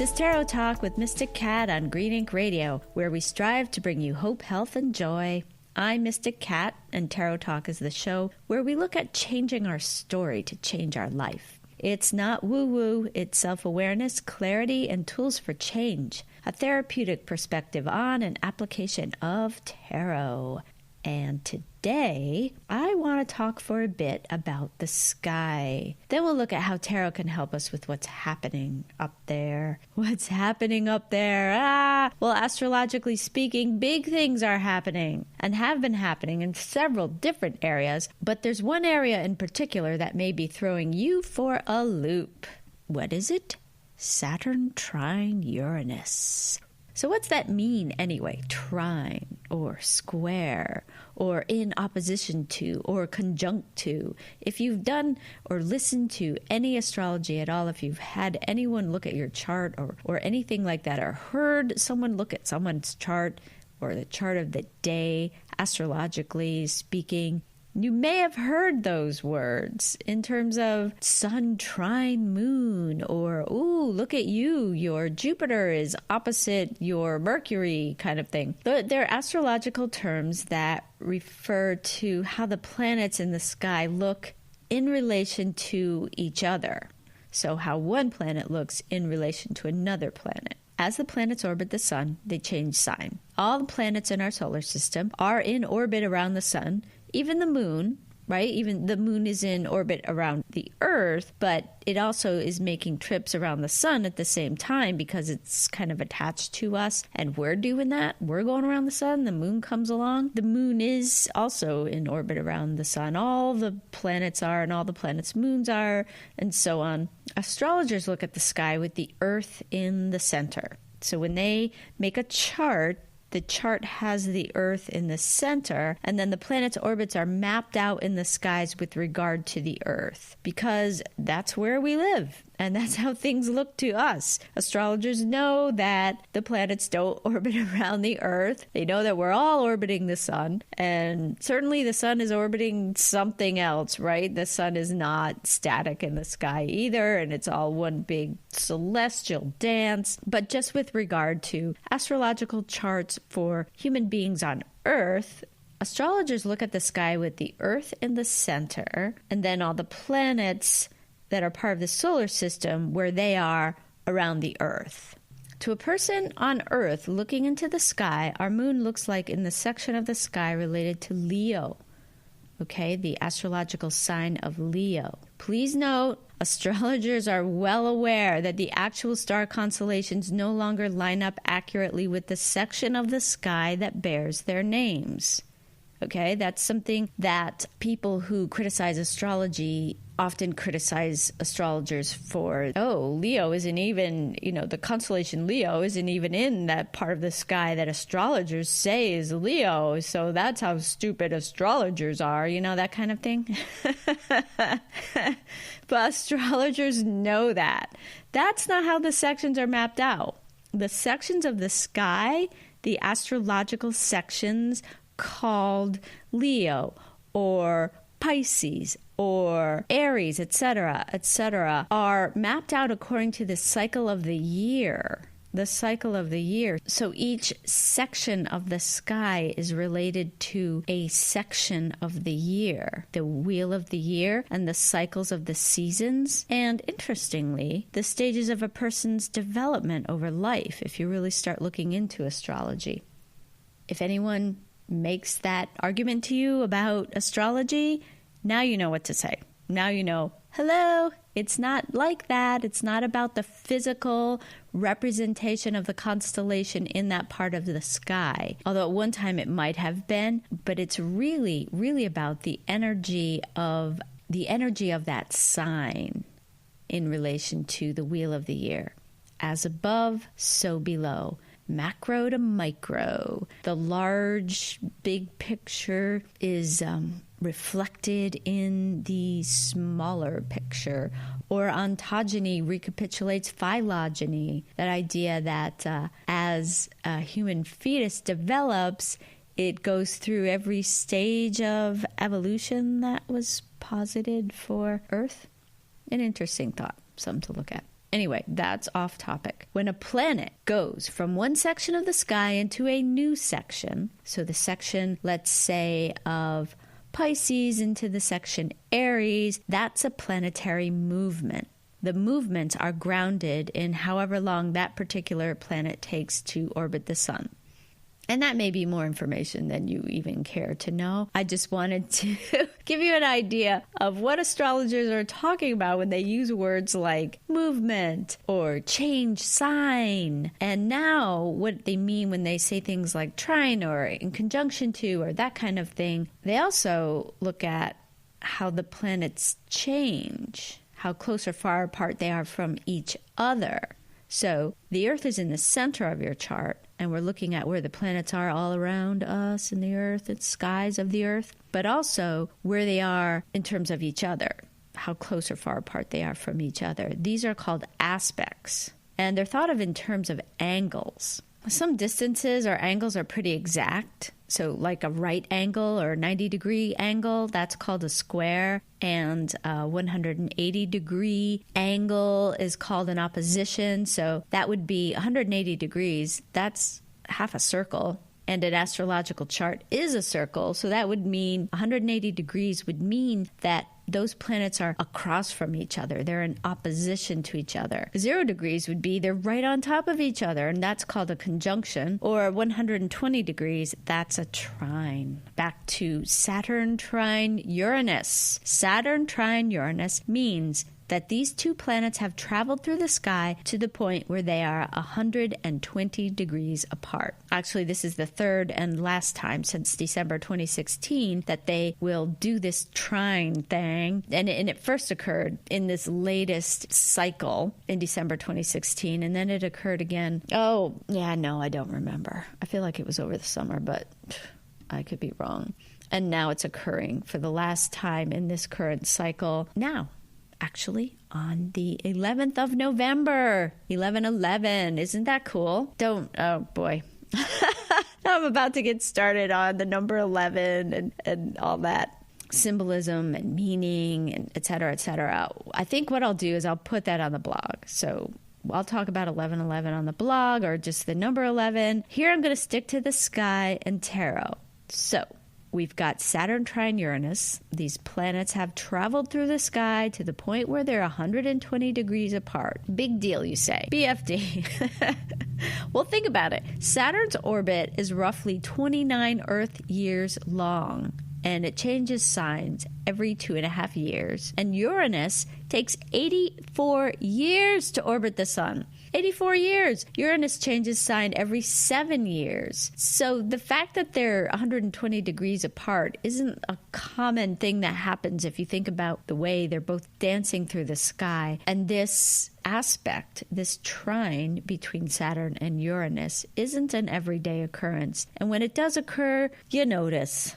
This is Tarot Talk with Mystic Cat on Green Ink Radio, where we strive to bring you hope, health, and joy. I'm Mystic Cat, and Tarot Talk is the show where we look at changing our story to change our life. It's not woo-woo, it's self-awareness, clarity, and tools for change. A therapeutic perspective on an application of tarot. And today, I want to talk for a bit about the sky. Then we'll look at how tarot can help us with what's happening up there. What's happening up there? Well, astrologically speaking, big things are happening and have been happening in several different areas. But there's one area in particular that may be throwing you for a loop. What is it? Saturn trine Uranus. So what's that mean anyway? Trine, or square, or in opposition to, or conjunct to. If you've done or listened to any astrology at all, if you've had anyone look at your chart or anything like that, or heard someone look at someone's chart or the chart of the day, astrologically speaking, you may have heard those words in terms of sun trine moon, or, ooh, look at you, your Jupiter is opposite your Mercury kind of thing. They're astrological terms that refer to how the planets in the sky look in relation to each other. So how one planet looks in relation to another planet. As the planets orbit the sun, they change sign. All the planets in our solar system are in orbit around the sun. Even the moon, right? Even the moon is in orbit around the Earth, but it also is making trips around the sun at the same time because it's kind of attached to us. And we're doing that. We're going around the sun. The moon comes along. The moon is also in orbit around the sun. All the planets are, and all the planets' moons are, and so on. Astrologers look at the sky with the Earth in the center. So when they make a chart, the chart has the Earth in the center, and then the planets' orbits are mapped out in the skies with regard to the Earth, because that's where we live, and that's how things look to us. Astrologers know that the planets don't orbit around the Earth. They know that we're all orbiting the sun, and certainly the sun is orbiting something else, right? The sun is not static in the sky either, and it's all one big celestial dance. But just with regard to astrological charts for human beings on Earth, astrologers look at the sky with the Earth in the center, and then all the planets that are part of the solar system where they are around the Earth. To a person on Earth looking into the sky, our moon looks like in the section of the sky related to Leo. Okay, the astrological sign of Leo. Please note, astrologers are well aware that the actual star constellations no longer line up accurately with the section of the sky that bears their names. Okay, that's something that people who criticize astrology often criticize astrologers for. Oh, Leo isn't even, the constellation Leo isn't even in that part of the sky that astrologers say is Leo. So that's how stupid astrologers are, that kind of thing. But astrologers know that. That's not how the sections are mapped out. The sections of the sky, the astrological sections called Leo or Pisces or Aries, etc., are mapped out according to the cycle of the year. The cycle of the year. So each section of the sky is related to a section of the year, the wheel of the year and the cycles of the seasons. And interestingly, the stages of a person's development over life, if you really start looking into astrology. If anyone makes that argument to you about astrology, now you know what to say. Now you know, hello, it's not like that. It's not about the physical representation of the constellation in that part of the sky. Although at one time it might have been, but it's really, really about the energy of that sign in relation to the wheel of the year. As above, so below. Macro to micro. The large, big picture is reflected in the smaller picture. Or ontogeny recapitulates phylogeny, that idea that as a human fetus develops, it goes through every stage of evolution that was posited for Earth. An interesting thought, something to look at. Anyway, that's off topic. When a planet goes from one section of the sky into a new section, so the section, let's say, of Pisces into the section Aries, that's a planetary movement. The movements are grounded in however long that particular planet takes to orbit the sun. And that may be more information than you even care to know. I just wanted to give you an idea of what astrologers are talking about when they use words like movement or change sign. And now what they mean when they say things like trine or in conjunction to or that kind of thing. They also look at how the planets change, how close or far apart they are from each other. So the Earth is in the center of your chart, and we're looking at where the planets are all around us in the Earth and skies of the Earth, but also where they are in terms of each other, how close or far apart they are from each other. These are called aspects, and they're thought of in terms of angles. Some distances or angles are pretty exact. So like a right angle or 90-degree angle, that's called a square. And a 180-degree angle is called an opposition. So that would be 180 degrees. That's half a circle. And an astrological chart is a circle. So that would mean 180 degrees would mean that those planets are across from each other. They're in opposition to each other. 0 degrees would be they're right on top of each other, and that's called a conjunction. Or 120 degrees, that's a trine. Back to Saturn trine Uranus. Saturn trine Uranus means that these two planets have traveled through the sky to the point where they are 120 degrees apart. Actually, this is the third and last time since December 2016 that they will do this trine thing. And it first occurred in this latest cycle in December 2016, and then it occurred again. Oh, yeah, no, I don't remember. I feel like it was over the summer, but I could be wrong. And now it's occurring for the last time in this current cycle now. Actually, on the 11th of November, 11/11. Isn't that cool? Oh boy. I'm about to get started on the number 11 and all that symbolism and meaning and et cetera, et cetera. I think what I'll do is I'll put that on the blog. So I'll talk about 11/11 on the blog or just the number 11. Here I'm going to stick to the sky and tarot. So we've got Saturn trine Uranus. These planets have traveled through the sky to the point where they're 120 degrees apart. Big deal, you say. BFD. Well, think about it. Saturn's orbit is roughly 29 Earth years long, and it changes signs every 2.5 years. And Uranus takes 84 years to orbit the sun. 84 years. Uranus changes sign every 7 years. So the fact that they're 120 degrees apart isn't a common thing that happens if you think about the way they're both dancing through the sky. And this aspect, this trine between Saturn and Uranus, isn't an everyday occurrence. And when it does occur, you notice.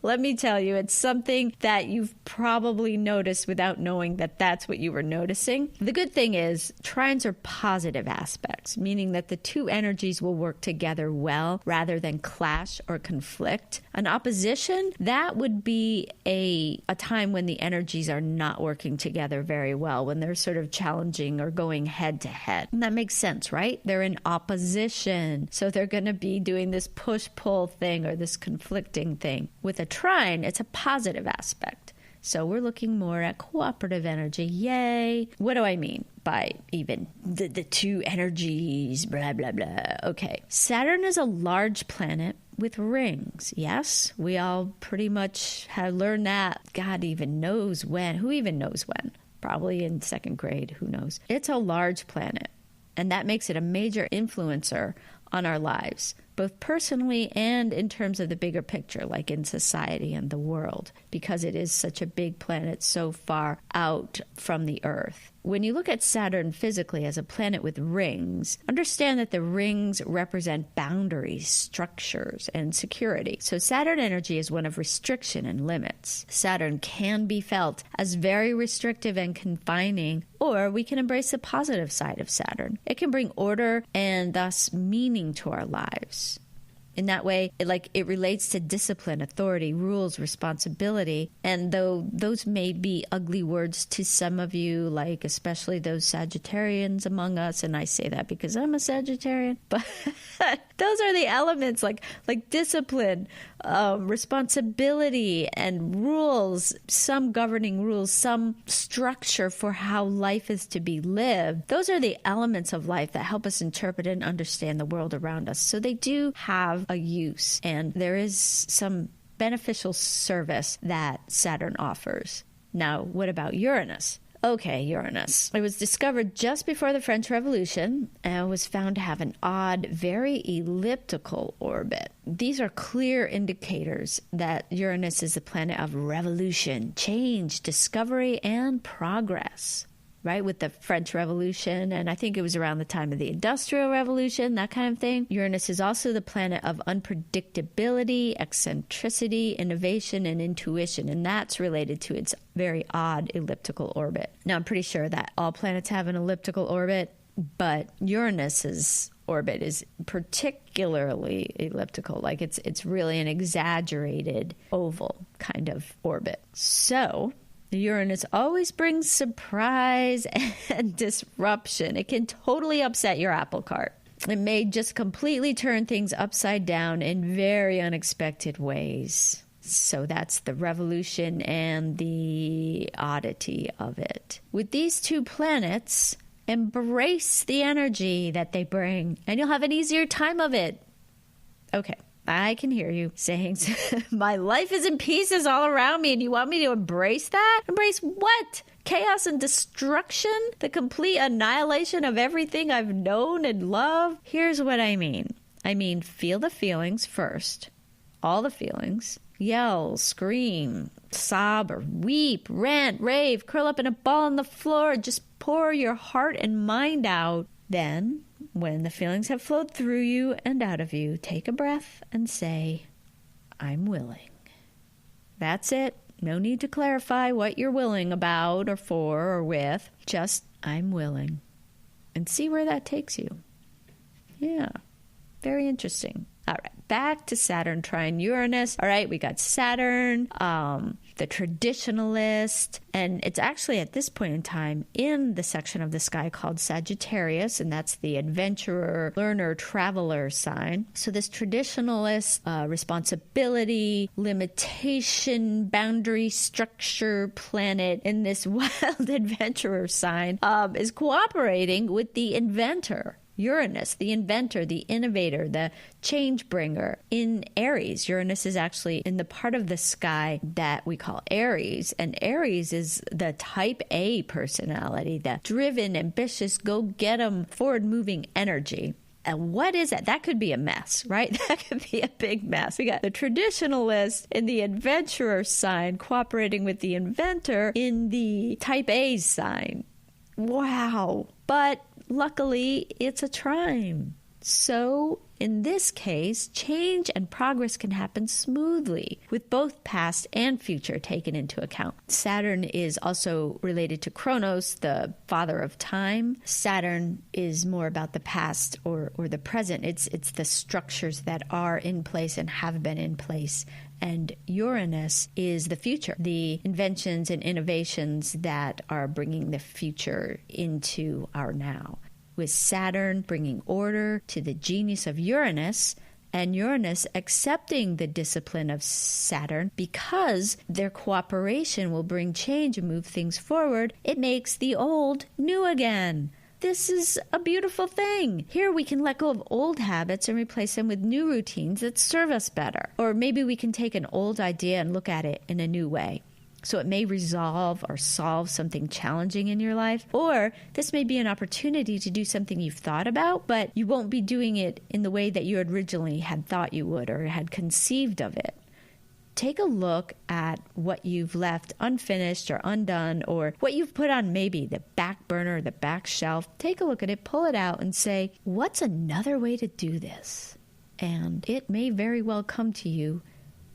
Let me tell you, it's something that you've probably noticed without knowing that that's what you were noticing. The good thing is trines are positive aspects, meaning that the two energies will work together well rather than clash or conflict. An opposition, that would be a time when the energies are not working together very well, when they're sort of challenging or going head to head. And that makes sense, right? They're in opposition. So they're going to be doing this push-pull thing or this conflicting thing. With a trine, it's a positive aspect. So we're looking more at cooperative energy. Yay. What do I mean by even the two energies, blah, blah, blah. Okay. Saturn is a large planet with rings. Yes, we all pretty much have learned that. God even knows when. Who even knows when? Probably in 2nd grade. Who knows? It's a large planet, and that makes it a major influencer on our lives, both personally and in terms of the bigger picture, like in society and the world, because it is such a big planet so far out from the Earth. When you look at Saturn physically as a planet with rings, understand that the rings represent boundaries, structures, and security. So Saturn energy is one of restriction and limits. Saturn can be felt as very restrictive and confining, or we can embrace the positive side of Saturn. It can bring order and thus meaning to our lives. In that way, it relates to discipline, authority, rules, responsibility. And though those may be ugly words to some of you, like especially those Sagittarians among us, and I say that because I'm a Sagittarian, but those are the elements like discipline, responsibility, and rules, some governing rules, some structure for how life is to be lived. Those are the elements of life that help us interpret and understand the world around us. So they do have a use, and there is some beneficial service that Saturn offers. Now, what about Uranus? Okay, Uranus. It was discovered just before the French Revolution and was found to have an odd, very elliptical orbit. These are clear indicators that Uranus is a planet of revolution, change, discovery, and progress. Right, with the French Revolution, and I think it was around the time of the Industrial Revolution, that kind of thing. Uranus is also the planet of unpredictability, eccentricity, innovation, and intuition, and that's related to its very odd elliptical orbit. Now, I'm pretty sure that all planets have an elliptical orbit, but Uranus's orbit is particularly elliptical. Like it's really an exaggerated oval kind of orbit. So Uranus always brings surprise and disruption. It can totally upset your apple cart. It may just completely turn things upside down in very unexpected ways. So that's the revolution and the oddity of it. With these two planets, embrace the energy that they bring, and you'll have an easier time of it. Okay. I can hear you saying, my life is in pieces all around me, and you want me to embrace that? Embrace what? Chaos and destruction? The complete annihilation of everything I've known and loved? Here's what I mean. Feel the feelings first. All the feelings. Yell, scream, sob, or weep, rant, rave, curl up in a ball on the floor. Just pour your heart and mind out. Then, when the feelings have flowed through you and out of you, take a breath and say, I'm willing. That's it. No need to clarify what you're willing about or for or with. Just, I'm willing. And see where that takes you. Yeah, very interesting. All right, back to Saturn trine Uranus. All right, we got Saturn, the traditionalist, and it's actually at this point in time in the section of the sky called Sagittarius, and that's the adventurer, learner, traveler sign. So this traditionalist, responsibility, limitation, boundary, structure planet in this wild adventurer sign is cooperating with the inventor. Uranus, the inventor, the innovator, the change bringer. In Aries, Uranus is actually in the part of the sky that we call Aries. And Aries is the type A personality, the driven, ambitious, go-get-em, forward-moving energy. And what is that? That could be a mess, right? That could be a big mess. We got the traditionalist in the adventurer sign cooperating with the inventor in the type A sign. Wow. But luckily, it's a trine. So, in this case, change and progress can happen smoothly, with both past and future taken into account. Saturn is also related to Kronos, the father of time. Saturn is more about the past or the present. It's the structures that are in place and have been in place. And Uranus is the future, the inventions and innovations that are bringing the future into our now. With Saturn bringing order to the genius of Uranus, and Uranus accepting the discipline of Saturn because their cooperation will bring change and move things forward, it makes the old new again. This is a beautiful thing. Here we can let go of old habits and replace them with new routines that serve us better. Or maybe we can take an old idea and look at it in a new way. So it may resolve or solve something challenging in your life. Or this may be an opportunity to do something you've thought about, but you won't be doing it in the way that you originally had thought you would or had conceived of it. Take a look at what you've left unfinished or undone, or what you've put on maybe the back burner, the back shelf. Take a look at it, pull it out, and say, what's another way to do this? And it may very well come to you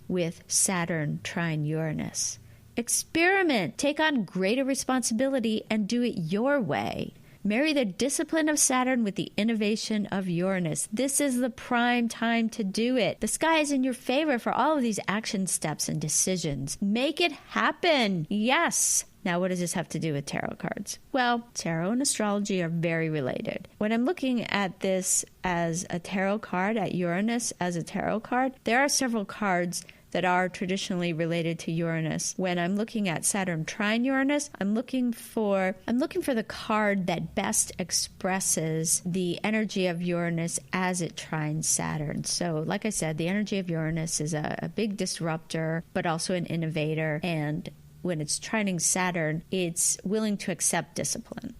with Saturn trine Uranus. Experiment, take on greater responsibility, and do it your way. Marry the discipline of Saturn with the innovation of Uranus. This is the prime time to do it. The sky is in your favor for all of these action steps and decisions. Make it happen. Yes. Now, what does this have to do with tarot cards? Well, tarot and astrology are very related. When I'm looking at this as a tarot card, at Uranus as a tarot card, there are several cards that are traditionally related to Uranus. When I'm looking at Saturn trine Uranus, I'm looking for the card that best expresses the energy of Uranus as it trines Saturn. So, like I said, the energy of Uranus is a big disruptor, but also an innovator. And when it's trining Saturn, it's willing to accept discipline.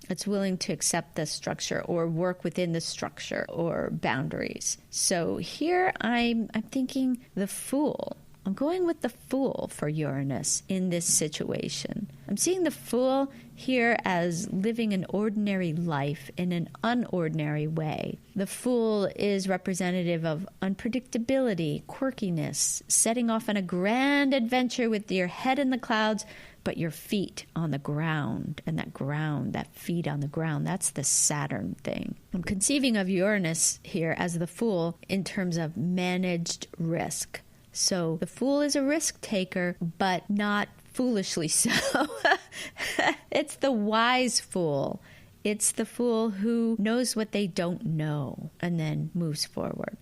It's willing to accept the structure or work within the structure or boundaries. So here I'm thinking the Fool. I'm going with the Fool for Uranus in this situation. I'm seeing the Fool here as living an ordinary life in an unordinary way. The Fool is representative of unpredictability, quirkiness, setting off on a grand adventure with your head in the clouds, but your feet on the ground. And that feet on the ground, that's the Saturn thing. I'm conceiving of Uranus here as the Fool in terms of managed risk. So the Fool is a risk taker, but not foolishly so. It's the wise Fool. It's the Fool who knows what they don't know and then moves forward.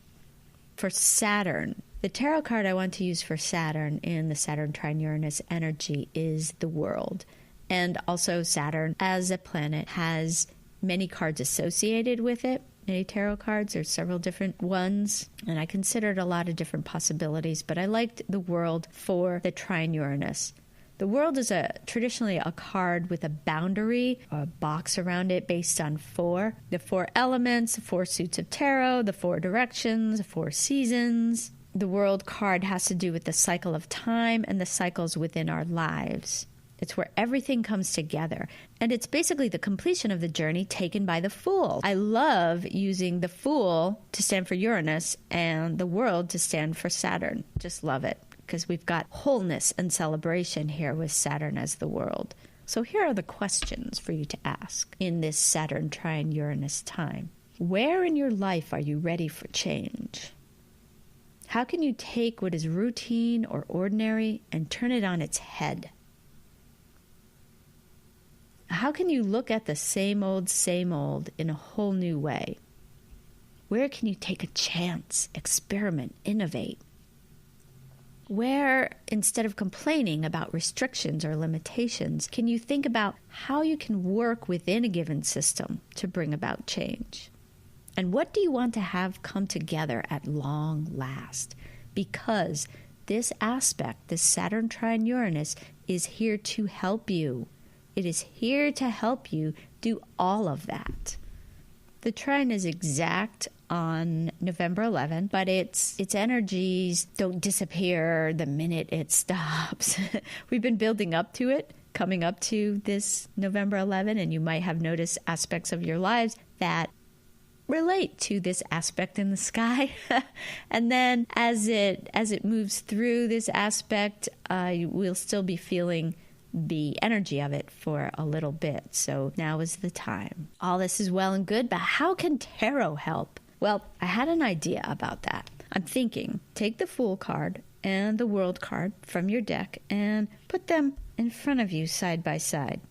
For Saturn, the tarot card I want to use for Saturn in the Saturn trine Uranus energy is the World. And also Saturn as a planet has many cards associated with it. Many tarot cards, there's several different ones, and I considered a lot of different possibilities, but I liked the World for the trine Uranus. The World is traditionally a card with a boundary or a box around it based on the 4 elements, the 4 suits of tarot, the 4 directions, the 4 seasons. The World card has to do with the cycle of time and the cycles within our lives. It's where everything comes together. And it's basically the completion of the journey taken by the Fool. I love using the Fool to stand for Uranus and the World to stand for Saturn. Just love it, because we've got wholeness and celebration here with Saturn as the World. So here are the questions for you to ask in this Saturn trine Uranus time. Where in your life are you ready for change? How can you take what is routine or ordinary and turn it on its head? How can you look at the same old in a whole new way? Where can you take a chance, experiment, innovate? Where, instead of complaining about restrictions or limitations, can you think about how you can work within a given system to bring about change? And what do you want to have come together at long last? Because this aspect, this Saturn trine Uranus, is here to help you. It is here to help you do all of that. The trine is exact on November 11, but its energies don't disappear the minute it stops. We've been building up to it, coming up to this November 11, and you might have noticed aspects of your lives that relate to this aspect in the sky. And then as it moves through this aspect, we'll still be feeling the energy of it for a little bit. So now is the time. All this is well and good, but how can tarot help? Well, I had an idea about that. I'm thinking, take the Fool card and the World card from your deck and put them in front of you side by side.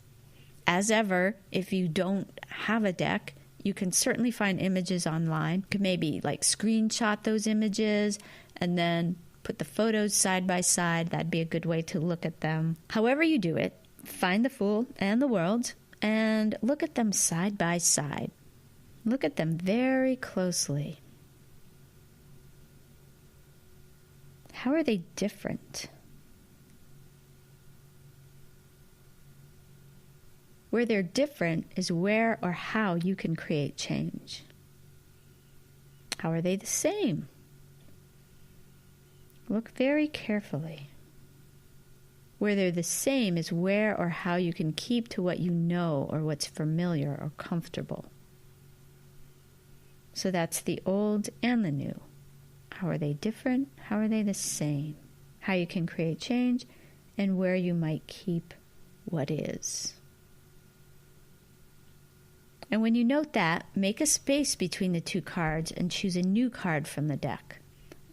As ever, if you don't have a deck, you can certainly find images online. You can maybe screenshot those images and then put the photos side by side. That'd be a good way to look at them. However you do it, find the Fool and the World and look at them side by side. Look at them very closely. How are they different? Where they're different is where or how you can create change. How are they the same? Look very carefully. Where they're the same is where or how you can keep to what you know or what's familiar or comfortable. So that's the old and the new. How are they different? How are they the same? How you can create change and where you might keep what is. And when you note that, make a space between the two cards and choose a new card from the deck.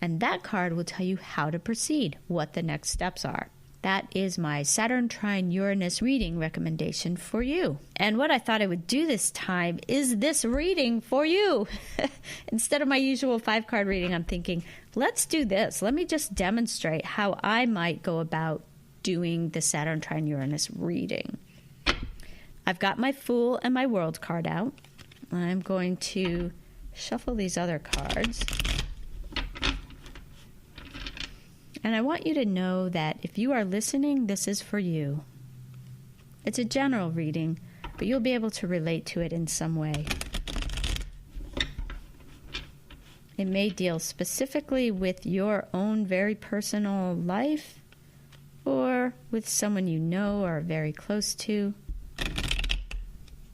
And that card will tell you how to proceed, what the next steps are. That is my Saturn trine Uranus reading recommendation for you. And what I thought I would do this time is this reading for you. Instead of my usual 5-card reading, I'm thinking, let's do this. Let me just demonstrate how I might go about doing the Saturn trine Uranus reading. I've got my Fool and my World card out. I'm going to shuffle these other cards. And I want you to know that if you are listening, this is for you. It's a general reading, but you'll be able to relate to it in some way. It may deal specifically with your own very personal life, or with someone you know or are very close to,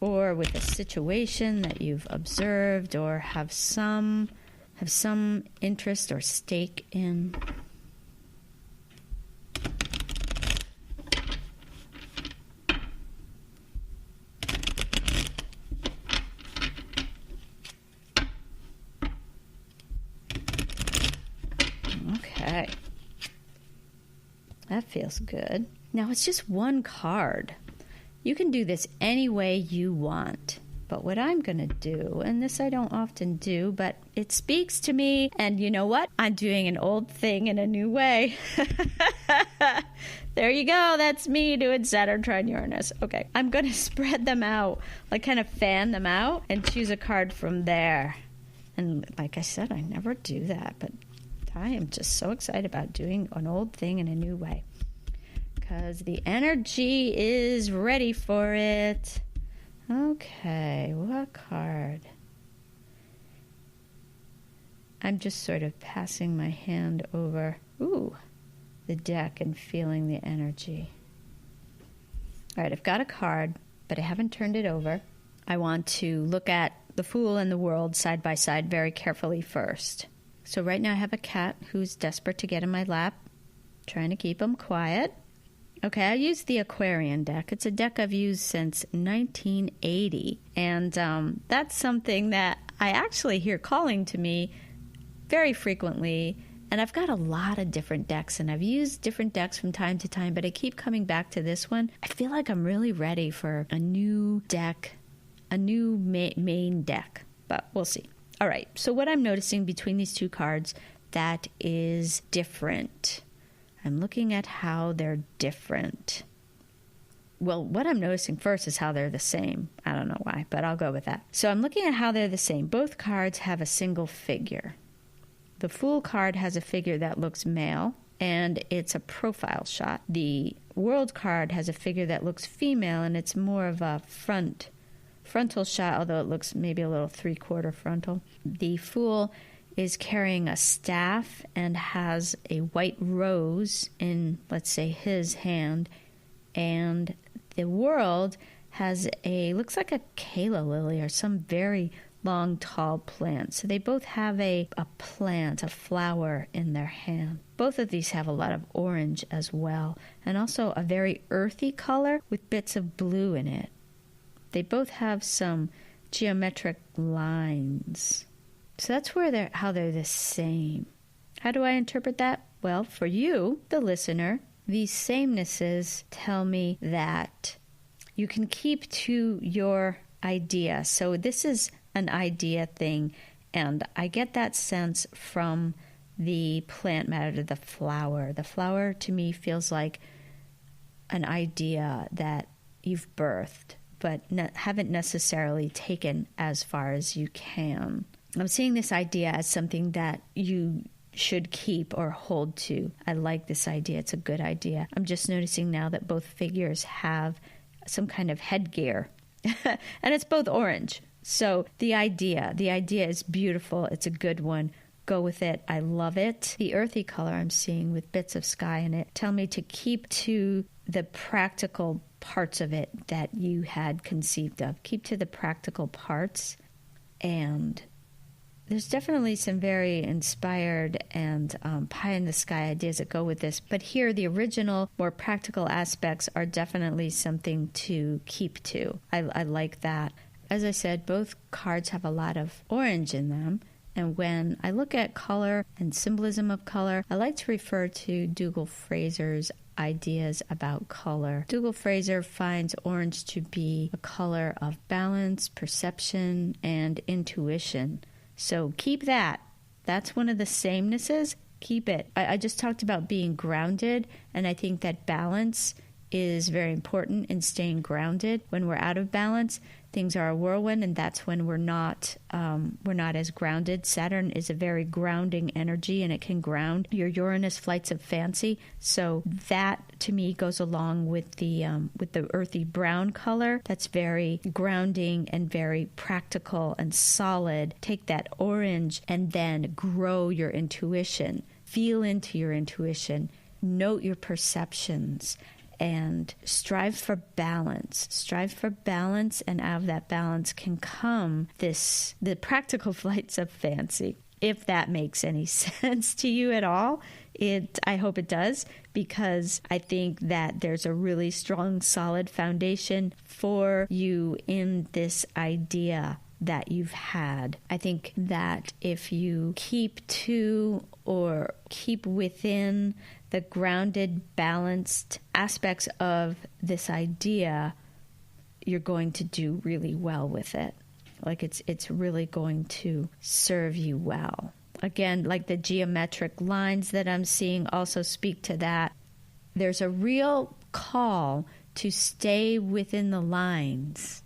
or with a situation that you've observed or have some interest or stake in. Okay. That feels good. Now it's just one card. You can do this any way you want. But what I'm going to do, and this I don't often do, but it speaks to me, and you know what? I'm doing an old thing in a new way. There you go. That's me doing Saturn trine Uranus. Okay. I'm going to spread them out, like kind of fan them out, and choose a card from there. And like I said, I never do that, but I am just so excited about doing an old thing in a new way because the energy is ready for it. Okay, what card? I'm just sort of passing my hand over the deck and feeling the energy. All right, I've got a card, but I haven't turned it over. I want to look at the Fool and the World side by side very carefully first. So right now I have a cat who's desperate to get in my lap, trying to keep him quiet. Okay, I use the Aquarian deck. It's a deck I've used since 1980, and that's something that I actually hear calling to me very frequently, and I've got a lot of different decks, and I've used different decks from time to time, but I keep coming back to this one. I feel like I'm really ready for a new deck, a new main deck, but we'll see. All right, so what I'm noticing between these two cards that is different. I'm looking at how they're different. Well, what I'm noticing first is how they're the same. I don't know why, but I'll go with that. So I'm looking at how they're the same. Both cards have a single figure. The Fool card has a figure that looks male, and it's a profile shot. The World card has a figure that looks female, and it's more of a frontal shot, although it looks maybe a little 3/4 frontal. The Fool is carrying a staff and has a white rose in, let's say, his hand, and the World has looks like a calla lily or some very long, tall plant. So they both have a plant, a flower in their hand. Both of these have a lot of orange as well, and also a very earthy color with bits of blue in it. They both have some geometric lines. So that's how they're the same. How do I interpret that? Well, for you, the listener, these samenesses tell me that you can keep to your idea. So this is an idea thing, and I get that sense from the plant matter, the flower. The flower to me feels like an idea that you've birthed, but haven't necessarily taken as far as you can. I'm seeing this idea as something that you should keep or hold to. I like this idea. It's a good idea. I'm just noticing now that both figures have some kind of headgear, and it's both orange. So the idea is beautiful. It's a good one. Go with it. I love it. The earthy color I'm seeing with bits of sky in it tell me to keep to the practical parts of it that you had conceived of. Keep to the practical parts. And there's definitely some very inspired and pie-in-the-sky ideas that go with this. But here, the original, more practical aspects are definitely something to keep to. I like that. As I said, both cards have a lot of orange in them. And when I look at color and symbolism of color, I like to refer to Dougal Fraser's ideas about color. Dougal Fraser finds orange to be a color of balance, perception, and intuition. So keep that. That's one of the samenesses. Keep it. I just talked about being grounded, and I think that balance is very important in staying grounded. When we're out of balance, things are a whirlwind, and that's when we're not as grounded. Saturn is a very grounding energy, and it can ground your Uranus flights of fancy. So that, to me, goes along with the earthy brown color. That's very grounding and very practical and solid. Take that orange and then grow your intuition. Feel into your intuition. Note your perceptions. And strive for balance. Strive for balance, and out of that balance can come the practical flights of fancy. If that makes any sense to you at all, I hope it does, because I think that there's a really strong, solid foundation for you in this idea that you've had. I think that if you keep to or keep within the grounded, balanced aspects of this idea, you're going to do really well with it. Like it's really going to serve you well. Again, like the geometric lines that I'm seeing also speak to that. There's a real call to stay within the lines,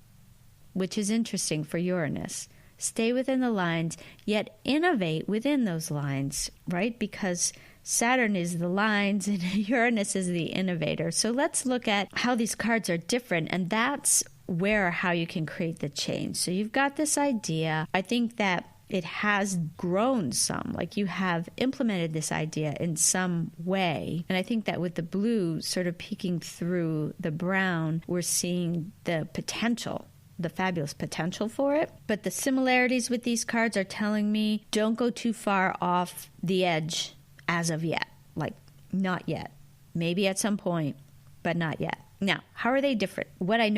which is interesting for Uranus. Stay within the lines, yet innovate within those lines, right? Because Saturn is the lines and Uranus is the innovator. So let's look at how these cards are different, and that's how you can create the change. So you've got this idea. I think that it has grown some, like you have implemented this idea in some way. And I think that with the blue sort of peeking through the brown, we're seeing the potential, the fabulous potential for it. But the similarities with these cards are telling me don't go too far off the edge as of yet. Like, not yet. Maybe at some point, but not yet. Now, how are they different? What I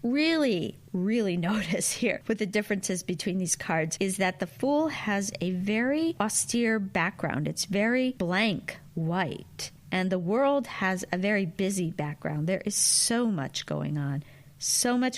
really notice here with the differences between these cards is that the Fool has a very austere background. It's very blank white. And the World has a very busy background. There is so much going on. So much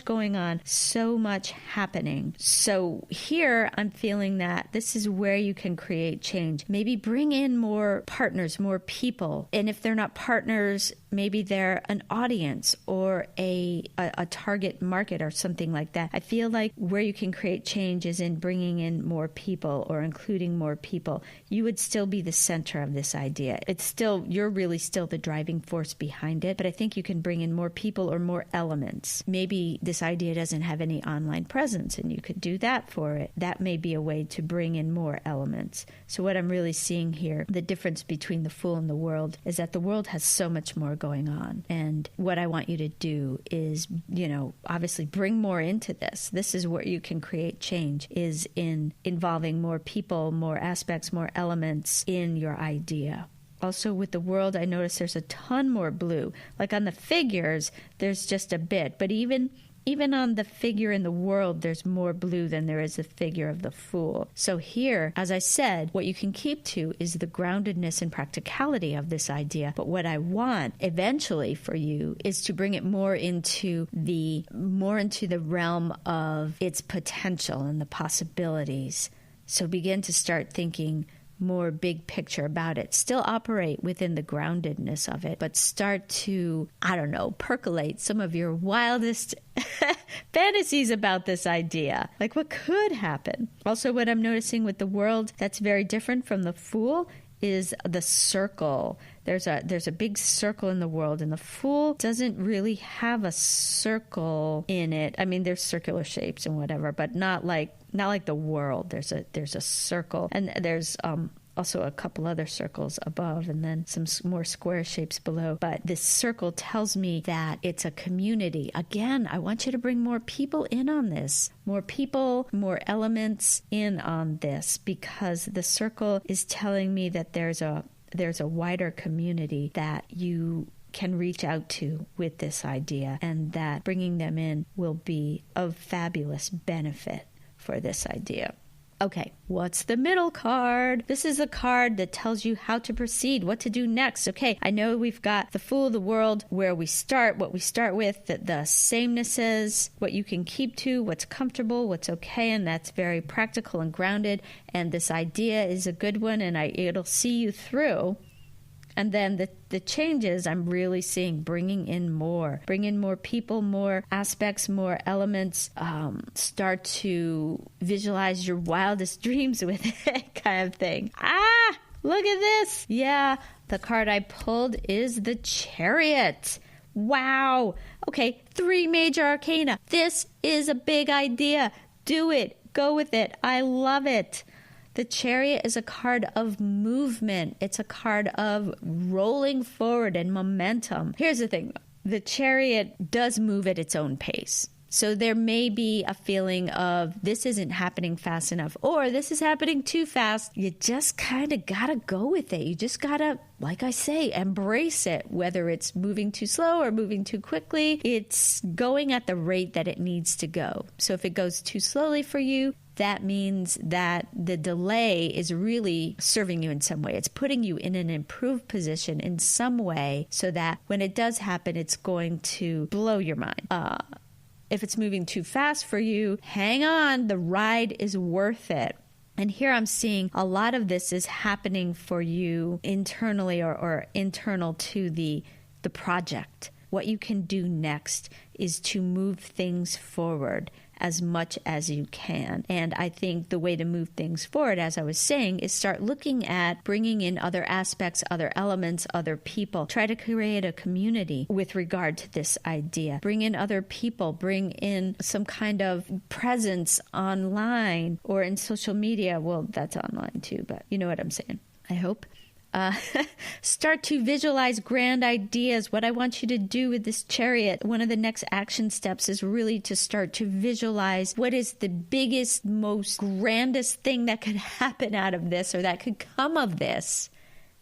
happening. So here I'm feeling that this is where you can create change. Maybe bring in more partners, more people. And if they're not partners, maybe they're an audience or a target market or something like that. I feel like where you can create change is in bringing in more people or including more people. You would still be the center of this idea. You're really still the driving force behind it, but I think you can bring in more people or more elements. Maybe this idea doesn't have any online presence and you could do that for it. That may be a way to bring in more elements. So what I'm really seeing here, the difference between the Fool and the World, is that the World has so much more going on. And what I want you to do is, obviously bring more into this. This is where you can create change, is in involving more people, more aspects, more elements in your idea. Also with the World, I notice there's a ton more blue. Like on the figures, there's just a bit. But even on the figure in the World, there's more blue than there is the figure of the Fool. So here, as I said, what you can keep to is the groundedness and practicality of this idea. But what I want eventually for you is to bring it more into the realm of its potential and the possibilities. So begin to start thinking more big picture about it. Still operate within the groundedness of it, but start to, percolate some of your wildest fantasies about this idea. Like what could happen? Also, what I'm noticing with the World that's very different from the Fool is the circle. There's a big circle in the World, and the Fool doesn't really have a circle in it. I mean, there's circular shapes and whatever, but not like the World. There's a circle, and there's also a couple other circles above, and then some more square shapes below. But this circle tells me that it's a community. Again, I want you to bring more people in on this. More people, more elements in on this, because the circle is telling me that there's a wider community that you can reach out to with this idea, and that bringing them in will be of fabulous benefit for this idea. Okay, what's the middle card? This is a card that tells you how to proceed, what to do next. Okay, I know we've got the Fool of the World, where we start, what we start with, the samenesses, what you can keep to, what's comfortable, what's okay, and that's very practical and grounded. And this idea is a good one, and it'll see you through. And then the changes I'm really seeing, bring in more people, more aspects, more elements. Start to visualize your wildest dreams with it, kind of thing. Look at this. Yeah, the card I pulled is the Chariot. Wow. Okay, 3 major arcana. This is a big idea. Do it. Go with it. I love it. The Chariot is a card of movement. It's a card of rolling forward and momentum. Here's the thing. The Chariot does move at its own pace. So there may be a feeling of this isn't happening fast enough, or this is happening too fast. You just kind of got to go with it. You just got to, like I say, embrace it, whether it's moving too slow or moving too quickly. It's going at the rate that it needs to go. So if it goes too slowly for you, that means that the delay is really serving you in some way. It's putting you in an improved position in some way so that when it does happen, it's going to blow your mind. If it's moving too fast for you, hang on. The ride is worth it. And here I'm seeing a lot of this is happening for you internally or internal to the project. What you can do next is to move things forward as much as you can. And I think the way to move things forward, as I was saying, is start looking at bringing in other aspects, other elements, other people. Try to create a community with regard to this idea. Bring in other people. Bring in some kind of presence online or in social media. Well, that's online too, but you know what I'm saying, I hope. Start to visualize grand ideas. What I want you to do with this Chariot, one of the next action steps is really to start to visualize what is the biggest, most grandest thing that could happen out of this or that could come of this.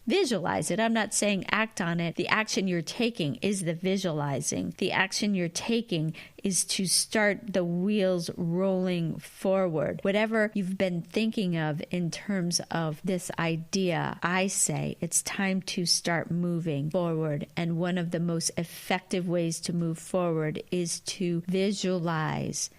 Visualize it. I'm not saying act on it. The action you're taking is the visualizing. The action you're taking is to start the wheels rolling forward. Whatever you've been thinking of in terms of this idea, I say it's time to start moving forward. And one of the most effective ways to move forward is to visualize.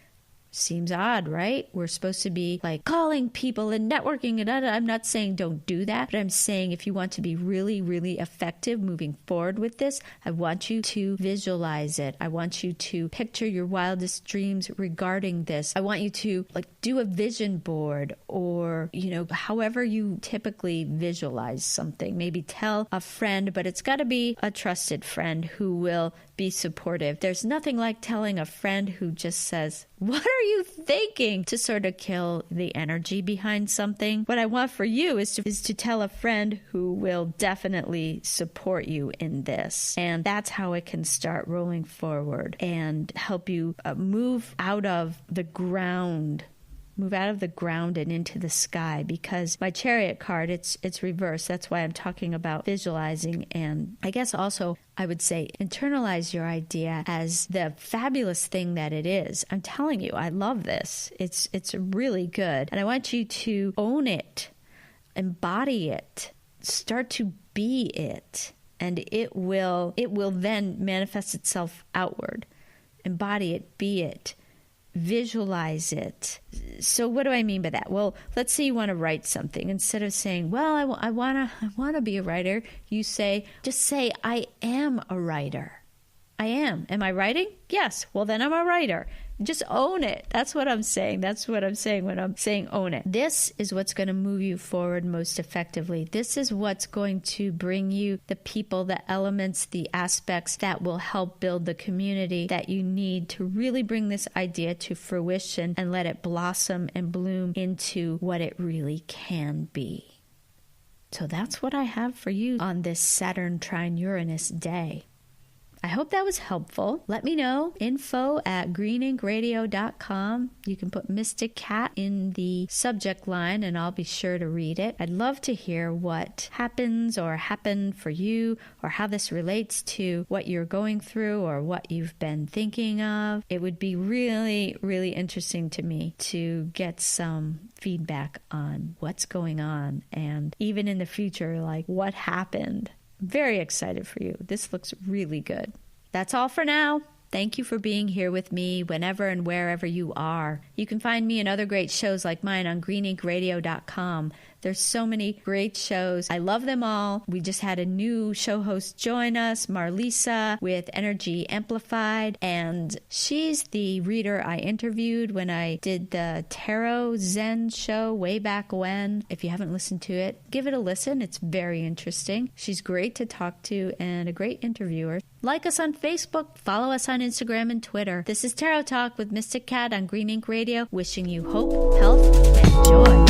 Seems odd, right? We're supposed to be like calling people and networking and I'm not saying don't do that, but I'm saying if you want to be really, really effective moving forward with this, I want you to visualize it. I want you to picture your wildest dreams regarding this. I want you to do a vision board or, however you typically visualize something. Maybe tell a friend, but it's got to be a trusted friend who will be supportive. There's nothing like telling a friend who just says, "What are you thinking?" to sort of kill the energy behind something. What I want for you is to tell a friend who will definitely support you in this. And that's how it can start rolling forward and help you move out of the ground and into the sky, because my Chariot card, it's reversed. That's why I'm talking about visualizing. And I guess also I would say internalize your idea as the fabulous thing that it is. I'm telling you, I love this. It's really good. And I want you to own it, embody it, start to be it. And it will then manifest itself outward. Embody it, be it. Visualize it. So what do I mean by that? Well, let's say you want to write something. Instead of saying, well, I want to be a writer, you just say, I am a writer. I am. Am I writing? Yes. Well, then I'm a writer. Just own it. That's what I'm saying. That's what I'm saying when I'm saying own it. This is what's going to move you forward most effectively. This is what's going to bring you the people, the elements, the aspects that will help build the community that you need to really bring this idea to fruition and let it blossom and bloom into what it really can be. So that's what I have for you on this Saturn trine Uranus day. I hope that was helpful. Let me know. info@greeninkradio.com. You can put Mystic Cat in the subject line and I'll be sure to read it. I'd love to hear what happens or happened for you, or how this relates to what you're going through or what you've been thinking of. It would be really, really interesting to me to get some feedback on what's going on, and even in the future, like what happened. I'm very excited for you. This looks really good. That's all for now. Thank you for being here with me whenever and wherever you are. You can find me and other great shows like mine on greeninkradio.com. There's so many great shows. I love them all. We just had a new show host join us, Marlisa, with Energy Amplified, and she's the reader I interviewed when I did the Tarot Zen show way back when. If you haven't listened to it, give it a listen. It's very interesting. She's great to talk to and a great interviewer. Like us on Facebook, follow us on Instagram and Twitter. This is Tarot Talk with Mystic Cat on Green Ink Radio, wishing you hope, health, and joy.